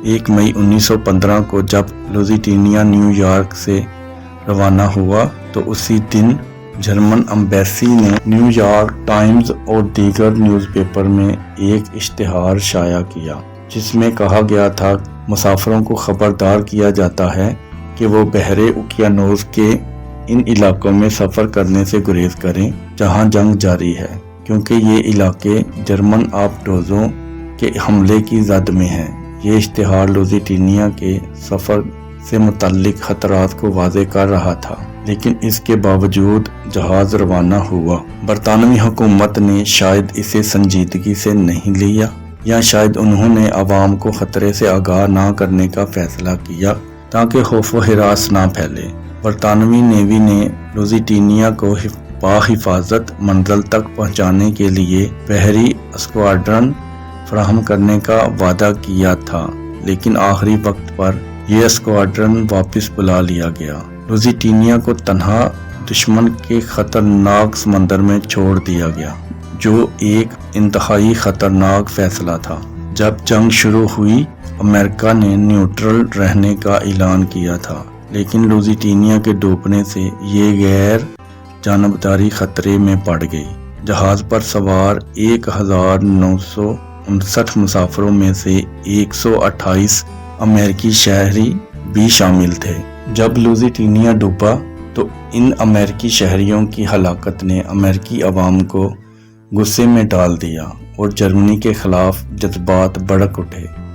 1 मई 1915 को जब Louisiana New York से रवाना हुआ तो उसी दिन जर्मन एम्बेसी ने न्यूयॉर्क टाइम्स और दीगर न्यूज़पेपर में एक इश्तिहार शाया किया जिसमें कहा गया था मुसाफिरों को खबरदार किया जाता है कि वो बहरे उकियानोस के इन इलाकों में सफ़र करने से गुरेज करें जहां जंग जारी है, क्योंकि ये इलाके जर्मन आबदोजों के हमले की जद में हैं। ये इश्तिहार लुजियाना के सफ़र से मुतल्लिक खतरात को वाज़े कर रहा था, लेकिन इसके बावजूद जहाज़ रवाना हुआ। बरतानवी हुकूमत ने शायद इसे संजीदगी से नहीं लिया या शायद उन्होंने अवाम को खतरे से आगाह ना करने का फैसला किया ताकि खौफ व हिरास ना फैले। बरतानवी नेवी ने लुजियाना को बाहिफाजत मंजिल तक पहुंचाने के लिए बहरी स्क्वाड्रन फराहम करने का वादा किया था, लेकिन आखिरी वक्त पर यह स्क्वाड्रन वापस बुला लिया गया। लुजियाना को तन्हा दुश्मन के खतरनाक समंदर में छोड़ दिया गया, जो एक इंतहाई खतरनाक फैसला था। जब जंग शुरू हुई, अमेरिका ने न्यूट्रल रहने का ऐलान किया था, लेकिन लुजियाना के डूबने से ये गैर जानबदारी खतरे में पड़ गई। जहाज पर सवार 1959 मुसाफिरों में से 128 अमेरिकी शहरी भी शामिल थे। जब लुजियाना डूबा तो इन अमेरिकी शहरियों की हलाकत ने अमेरिकी अवाम को गुस्से में डाल दिया और जर्मनी के खिलाफ जज्बात भड़क उठे।